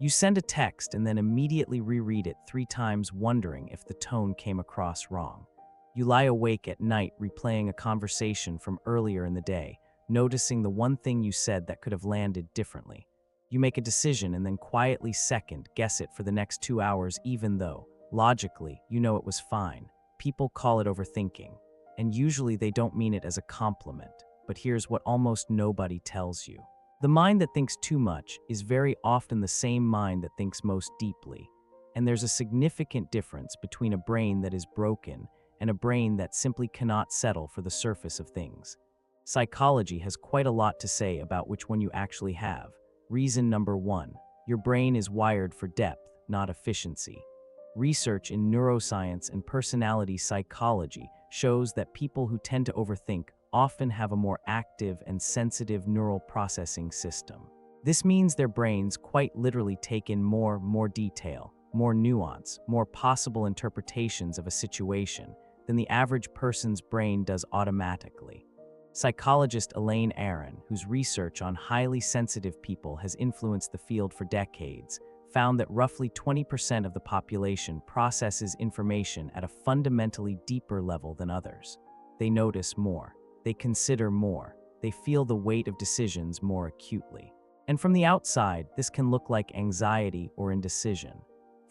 You send a text and then immediately reread it 3 times, wondering if the tone came across wrong. You lie awake at night replaying a conversation from earlier in the day, noticing the one thing you said that could have landed differently. You make a decision and then quietly second guess it for the next 2 hours, even though, logically, you know it was fine. People call it overthinking, and usually they don't mean it as a compliment. But here's what almost nobody tells you. The mind that thinks too much is very often the same mind that thinks most deeply. And there's a significant difference between a brain that is broken and a brain that simply cannot settle for the surface of things. Psychology has quite a lot to say about which one you actually have. Reason number 1, your brain is wired for depth, not efficiency. Research in neuroscience and personality psychology shows that people who tend to overthink often have a more active and sensitive neural processing system. This means their brains quite literally take in more detail, more nuance, more possible interpretations of a situation than the average person's brain does automatically. Psychologist Elaine Aron, whose research on highly sensitive people has influenced the field for decades, found that roughly 20% of the population processes information at a fundamentally deeper level than others. They notice more. They consider more. They feel the weight of decisions more acutely. And from the outside, this can look like anxiety or indecision.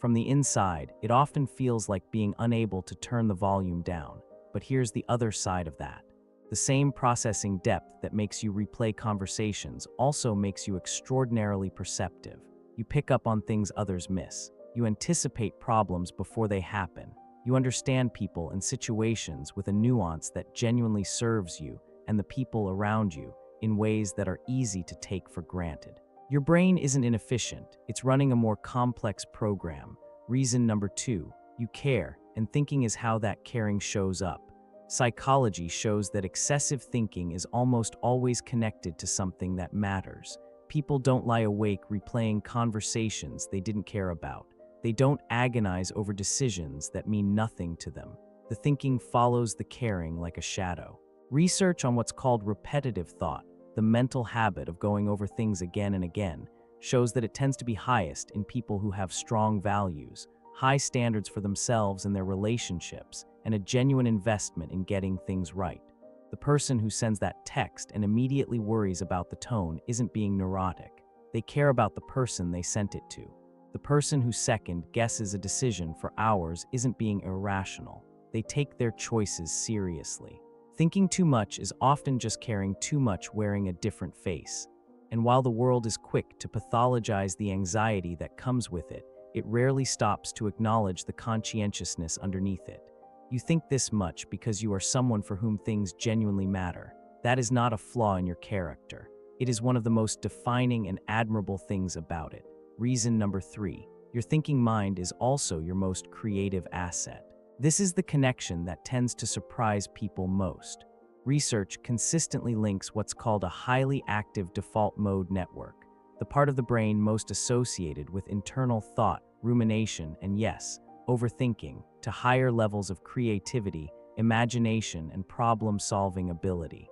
From the inside, it often feels like being unable to turn the volume down. But here's the other side of that. The same processing depth that makes you replay conversations also makes you extraordinarily perceptive. You pick up on things others miss. You anticipate problems before they happen. You understand people and situations with a nuance that genuinely serves you and the people around you in ways that are easy to take for granted. Your brain isn't inefficient, it's running a more complex program. Reason number 2, you care, and thinking is how that caring shows up. Psychology shows that excessive thinking is almost always connected to something that matters. People don't lie awake replaying conversations they didn't care about. They don't agonize over decisions that mean nothing to them. The thinking follows the caring like a shadow. Research on what's called repetitive thought, the mental habit of going over things again and again, shows that it tends to be highest in people who have strong values, high standards for themselves and their relationships, and a genuine investment in getting things right. The person who sends that text and immediately worries about the tone isn't being neurotic. They care about the person they sent it to. The person who second guesses a decision for hours isn't being irrational. They take their choices seriously. Thinking too much is often just caring too much wearing a different face. And while the world is quick to pathologize the anxiety that comes with it, it rarely stops to acknowledge the conscientiousness underneath it. You think this much because you are someone for whom things genuinely matter. That is not a flaw in your character. It is one of the most defining and admirable things about it. Reason number 3, your thinking mind is also your most creative asset. This is the connection that tends to surprise people most. Research consistently links what's called a highly active default mode network, the part of the brain most associated with internal thought, rumination, and yes, overthinking, to higher levels of creativity, imagination, and problem-solving ability.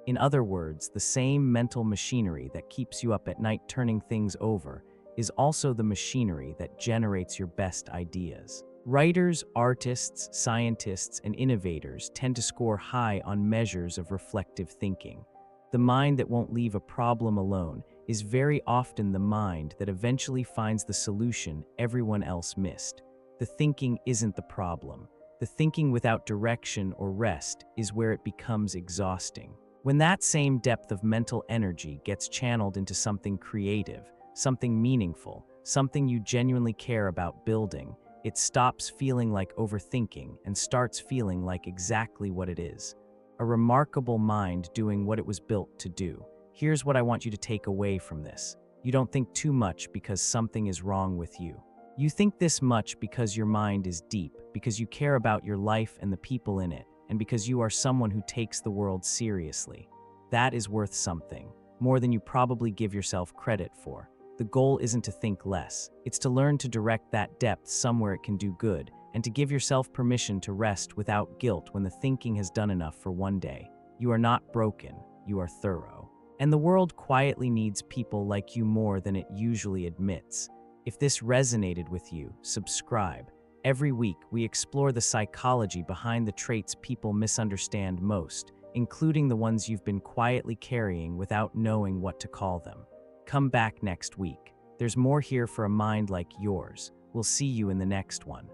In other words, the same mental machinery that keeps you up at night turning things over is also the machinery that generates your best ideas. Writers, artists, scientists, and innovators tend to score high on measures of reflective thinking. The mind that won't leave a problem alone is very often the mind that eventually finds the solution everyone else missed. The thinking isn't the problem. The thinking without direction or rest is where it becomes exhausting. When that same depth of mental energy gets channeled into something creative, something meaningful, something you genuinely care about building, it stops feeling like overthinking and starts feeling like exactly what it is. A remarkable mind doing what it was built to do. Here's what I want you to take away from this. You don't think too much because something is wrong with you. You think this much because your mind is deep, because you care about your life and the people in it, and because you are someone who takes the world seriously. That is worth something, more than you probably give yourself credit for. The goal isn't to think less. It's to learn to direct that depth somewhere it can do good, and to give yourself permission to rest without guilt when the thinking has done enough for one day. You are not broken, you are thorough. And the world quietly needs people like you more than it usually admits. If this resonated with you, subscribe. Every week, we explore the psychology behind the traits people misunderstand most, including the ones you've been quietly carrying without knowing what to call them. Come back next week. There's more here for a mind like yours. We'll see you in the next one.